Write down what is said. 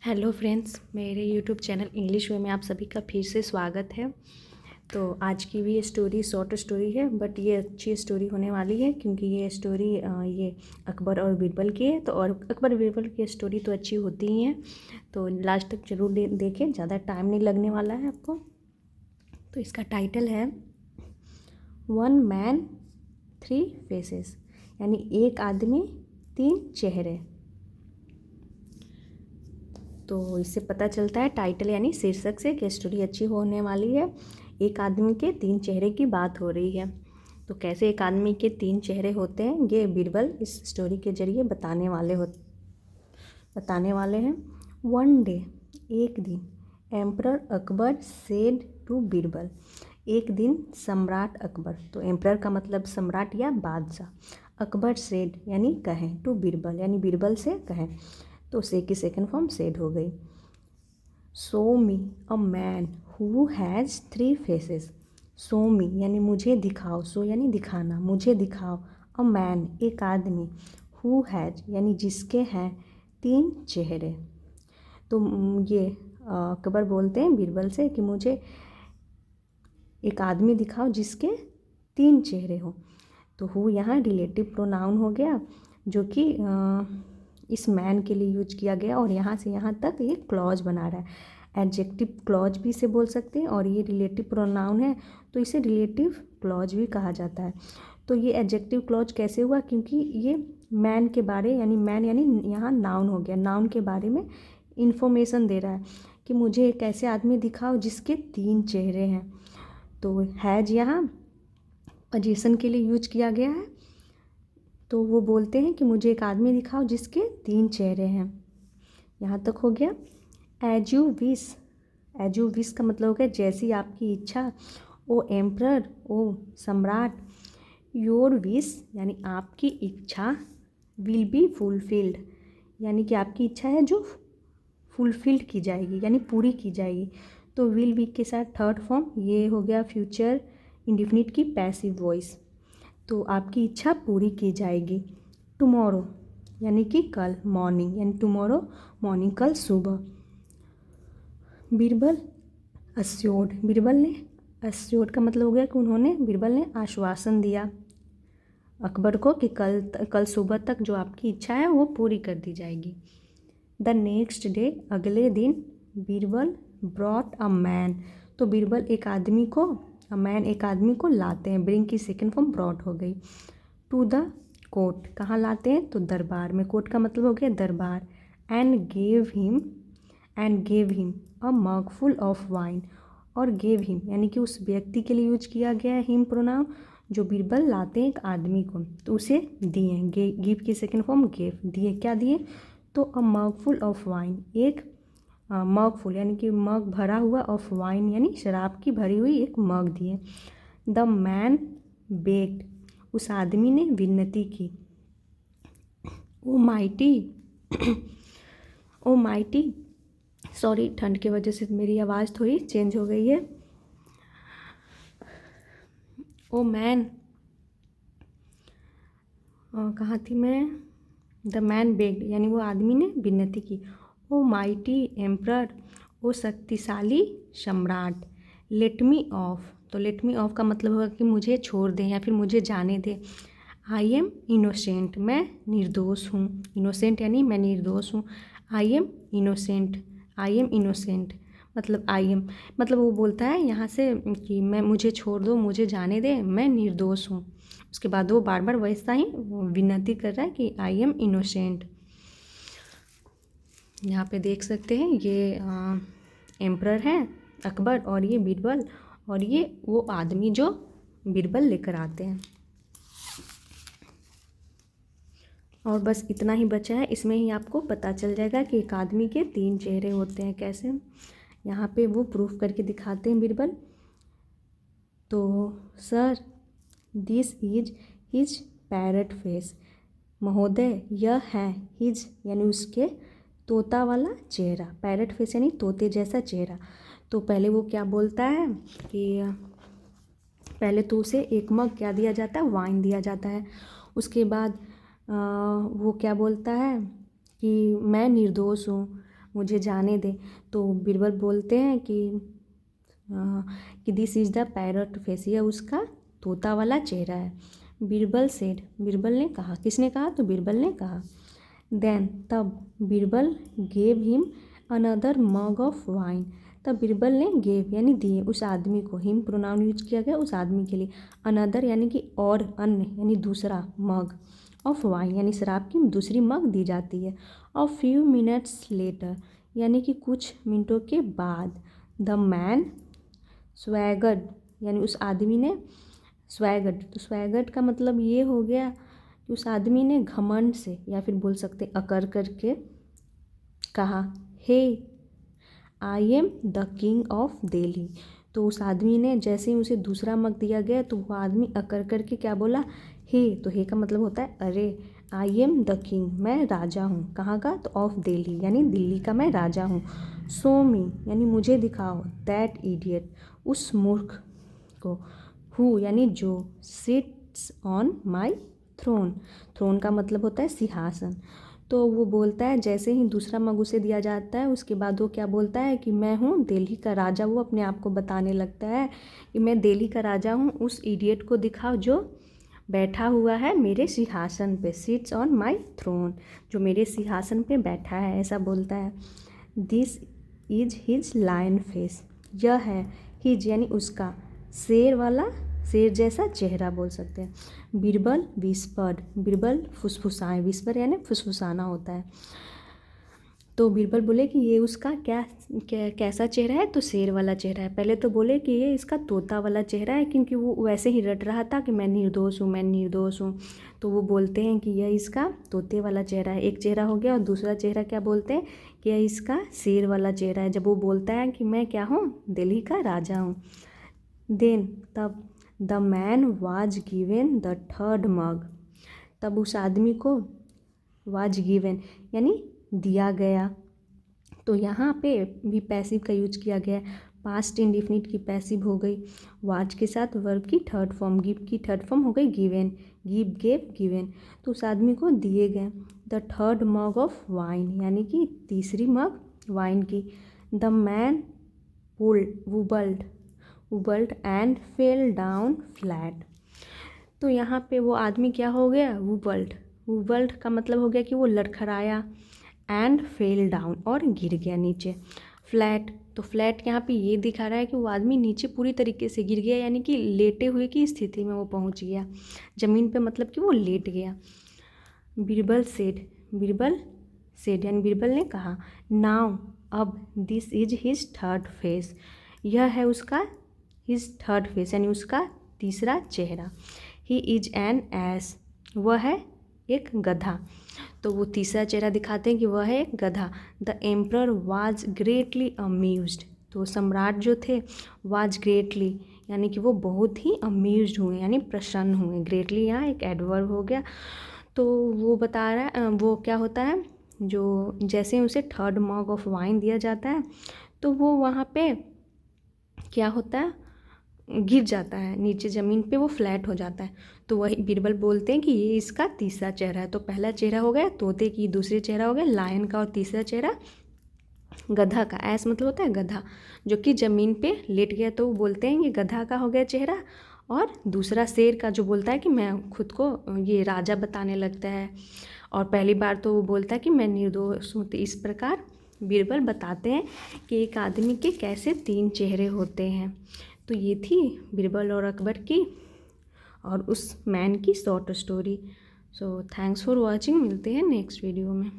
Hello friends, मेरे YouTube channel English वे में आप सभी का फिर से स्वागत है। तो आज की भी ये स्टोरी शॉर्ट स्टोरी है, बट ये अच्छी स्टोरी होने वाली है क्योंकि ये स्टोरी ये अकबर और बीरबल की है। तो और अकबर बीरबल की स्टोरी तो अच्छी होती ही हैं, तो लास्ट तक जरूर देखें, ज़्यादा टाइम नहीं लगने वाला है आपको। तो इसका टाइटल है वन मैन थ्री फेसेस, यानी एक आदमी तीन चेहरे। तो इससे पता चलता है टाइटल यानी शीर्षक से कि स्टोरी अच्छी होने वाली है। एक आदमी के तीन चेहरे की बात हो रही है। तो कैसे एक आदमी के तीन चेहरे होते हैं, ये बीरबल इस स्टोरी के जरिए बताने वाले हैं। वन डे, एक दिन, emperor Akbar said to Birbal, एक दिन सम्राट अकबर, तो एम्परर का मतलब सम्राट या बादशाह, अकबर सेड यानी कहें, टू बीरबल यानी बीरबल से कहें, तो से की सेकंड फॉर्म सेड हो गई। Show me a man who has three faces, show मी यानी मुझे दिखाओ, शो यानी दिखाना, मुझे दिखाओ, अ मैन एक आदमी, हु हैज़ यानी जिसके हैं तीन चेहरे। तो ये अकबर बोलते हैं बीरबल से कि मुझे एक आदमी दिखाओ जिसके तीन चेहरे हो। तो हु यहाँ रिलेटिव प्रोनाउन हो गया, जो कि इस मैन के लिए यूज किया गया और यहाँ से यहाँ तक ये क्लॉज बना रहा है। एडजेक्टिव क्लॉज भी इसे बोल सकते हैं और ये रिलेटिव प्रोनाउन है तो इसे रिलेटिव क्लॉज भी कहा जाता है। तो ये एडजेक्टिव क्लॉज कैसे हुआ, क्योंकि ये मैन के बारे यानी मैन यानी यहाँ नाउन हो गया, नाउन के बारे में इन्फॉर्मेशन दे रहा है कि मुझे एक ऐसे आदमी दिखाओ जिसके तीन चेहरे हैं। तो हैज यहाँ पोजीशन के लिए यूज किया गया है। तो वो बोलते हैं कि मुझे एक आदमी दिखाओ जिसके तीन चेहरे हैं। यहाँ तक हो गया। As you wish, as you wish का मतलब हो गया जैसी आपकी इच्छा। ओ एम्परर, ओ सम्राट, योर विश यानी आपकी इच्छा, विल बी फुलफिल्ड यानी कि आपकी इच्छा है जो फुलफिल्ड की जाएगी यानी पूरी की जाएगी। तो विल बी के साथ थर्ड फॉर्म ये हो गया फ्यूचर इंडिफिनिट की पैसिव वॉइस। तो आपकी इच्छा पूरी की जाएगी। टुमारो यानी कि कल, मॉर्निंग यानी टुमारो मॉर्निंग, कल सुबह। बीरबल अस्योर्ड, बीरबल ने अस्योर्ड का मतलब हो गया कि बीरबल ने आश्वासन दिया अकबर को कि कल सुबह तक जो आपकी इच्छा है वो पूरी कर दी जाएगी। द नेक्स्ट डे, अगले दिन, बीरबल ब्रॉट अ मैन, तो बीरबल एक आदमी को, अ मैन एक आदमी को लाते हैं, ब्रिंग की सेकेंड फॉर्म ब्रॉट हो गई। टू द कोर्ट, कहाँ लाते हैं तो दरबार में, कोर्ट का मतलब हो गया दरबार। And gave him a mug full of wine, और गेव हिम यानी कि उस व्यक्ति के लिए यूज किया गया है हिम प्रोनाउन, जो बीरबल लाते हैं एक आदमी को, तो उसे दिए, गिव की सेकेंड फॉर्म गेव, दिए, क्या दिए तो अ मग फुल ऑफ वाइन, एक मग फुल यानी कि मग भरा हुआ, ऑफ वाइन यानी शराब की भरी हुई एक मग दिए। द मैन बेग्ड, उस आदमी ने विनती की। ओ माइटी ओ माइटी, सॉरी ठंड की वजह से मेरी आवाज़ थोड़ी चेंज हो गई है। ओ मैन, कहाँ थी मैं, द मैन बेग्ड यानी वो आदमी ने विनती की। ओ माइटी एम्परर, ओ शक्तिशाली सम्राट, लेट मी ऑफ, तो लेट मी ऑफ का मतलब होगा कि मुझे छोड़ दें या फिर मुझे जाने दें। आई एम इनोसेंट, मैं निर्दोष हूँ, इनोसेंट यानी मैं निर्दोष हूँ। I am innocent, I am innocent मतलब आई एम, मतलब वो बोलता है यहाँ से कि मैं, मुझे छोड़ दो, मुझे जाने दे, मैं निर्दोष हूँ। उसके बाद वो बार बार वैसा ही विनती कर रहा है कि आई एम इनोसेंट। यहाँ पे देख सकते हैं ये एम्परर है अकबर और ये बीरबल, और ये वो आदमी जो बीरबल लेकर आते हैं। और बस इतना ही बचा है, इसमें ही आपको पता चल जाएगा कि एक आदमी के तीन चेहरे होते हैं कैसे। यहाँ पे वो प्रूफ करके दिखाते हैं बीरबल। तो sir this is his parrot face, महोदय यह है हिज यानी उसके तोता वाला चेहरा, पैरट फेस यानी तोते जैसा चेहरा। तो पहले वो क्या बोलता है कि पहले तो उसे एक मग क्या दिया जाता है, वाइन दिया जाता है। उसके बाद वो क्या बोलता है कि मैं निर्दोष हूँ, मुझे जाने दे। तो बीरबल बोलते हैं कि this is the parrot face, यह उसका तोता वाला चेहरा है। बीरबल सेड, बीरबल ने कहा, किसने कहा? तो बीरबल ने कहा। देन, तब Birbal gave him another mug of wine, तब बीरबल ने गेव यानी दिए उस आदमी को, हिम प्रोनाउन यूज किया गया उस आदमी के लिए, अनदर यानी कि और, अन्य यानी दूसरा, मग ऑफ वाइन यानी शराब की दूसरी मग दी जाती है। और फ्यू मिनट्स लेटर यानी कि कुछ मिनटों के बाद, द मैन स्वैगर्ड यानी उस आदमी ने स्वैगर्ड, तो स्वैगर्ड का मतलब ये हो गया कि उस आदमी ने घमंड से या फिर बोल सकते अकर करके कहा, hey I am the king of Delhi. तो उस आदमी ने जैसे ही उसे दूसरा मग दिया गया तो वो आदमी अकर करके क्या बोला? हे। तो हे का मतलब होता है अरे, आई एम द किंग, मैं राजा हूँ, कहाँ का? तो ऑफ दिल्ली यानी दिल्ली का मैं राजा हूँ। शो मी यानी मुझे दिखाओ, दैट इडियट उस मूर्ख को, हु यानी जो, sits on my throne, throne का मतलब होता है सिंहासन। तो वो बोलता है जैसे ही दूसरा मग उसे दिया जाता है उसके बाद वो क्या बोलता है कि मैं हूँ दिल्ली का राजा। वो अपने आप को बताने लगता है कि मैं दिल्ली का राजा हूँ, उस इडियट को दिखाओ जो बैठा हुआ है मेरे सिंहासन पे, सिट्स ऑन माई थ्रोन, जो मेरे सिंहासन पे बैठा है, ऐसा बोलता है। This is his lion face, यह है हिज यानी उसका, शेर वाला, शेर जैसा चेहरा बोल सकते हैं। बीरबल विस्पर्ड, बीरबल फुसफुसाए, विस्पर यानी फुसफुसाना होता है। तो बीरबल बोले कि ये उसका कैसा चेहरा है? तो शेर वाला चेहरा है। पहले तो बोले कि ये इसका तोता वाला चेहरा है, क्योंकि वो वैसे ही रट रहा था कि मैं निर्दोष हूँ, मैं निर्दोष हूँ। तो वो बोलते हैं कि यह इसका तोते वाला चेहरा है, एक चेहरा हो गया। और दूसरा चेहरा क्या बोलते हैं कि यह इसका शेर वाला चेहरा है, जब वो बोलता है कि मैं क्या हूँ? दिल्ली का राजा हूँ। देन, तब, the man was given the third mug, तब उस आदमी को वाज गिवेन यानी दिया गया। तो यहाँ पे भी पैसिव का यूज किया गया है, पास्ट इंडिफिनिट की पैसिव हो गई, वाज के साथ वर्ब की थर्ड फॉर्म, गिव की थर्ड फॉर्म हो गई गिवेन, गिव, गेव, गिवेन। तो उस आदमी को दिए गए the third mug of wine यानी कि तीसरी मग वाइन की। The man wobbled and fell down flat. तो यहाँ पे वो आदमी क्या हो गया? वुबल्ड का मतलब हो गया कि वो लड़खड़ाया, एंड फेल डाउन और गिर गया नीचे। फ्लैट, तो फ्लैट यहाँ पे ये दिखा रहा है कि वो आदमी नीचे पूरी तरीके से गिर गया, यानी कि लेटे हुए की स्थिति में वो पहुँच गया ज़मीन पे, मतलब कि वो लेट गया। बीरबल सेड यानी बीरबल ने कहा, नाउ अब, this is his third phase, यह है उसका हिज थर्ड फेस यानी उसका तीसरा चेहरा। ही इज एन एस, वह है एक गधा। तो वो तीसरा चेहरा दिखाते हैं कि वह है एक गधा। The emperor was greatly amused, तो सम्राट जो थे वाज ग्रेटली यानी कि वो बहुत ही अम्यूज्ड हुए यानी प्रसन्न हुए। ग्रेटली यहाँ एक एडवर्ब हो गया। तो वो बता रहा है वो क्या होता है, जो जैसे उसे थर्ड मग ऑफ वाइन दिया जाता है तो वो वहाँ पे क्या होता है, गिर जाता है नीचे ज़मीन पे, वो फ्लैट हो जाता है। तो वही बीरबल बोलते हैं कि ये इसका तीसरा चेहरा है। तो पहला चेहरा हो गया तोते की, दूसरे चेहरा हो गया लायन का, और तीसरा चेहरा गधा का। ऐसा मतलब होता है गधा जो कि ज़मीन पे लेट गया, तो वो बोलते हैं ये गधा का हो गया चेहरा। और दूसरा शेर का जो बोलता है कि मैं खुद को ये राजा बताने लगता है, और पहली बार तो वो बोलता है कि मैं निर्दोष हूँ। तो इस प्रकार बीरबल बताते हैं कि एक आदमी के कैसे 3 चेहरे होते हैं। तो ये थी बीरबल और अकबर की और उस मैन की short story. So thanks for watching, मिलते हैं नेक्स्ट वीडियो में।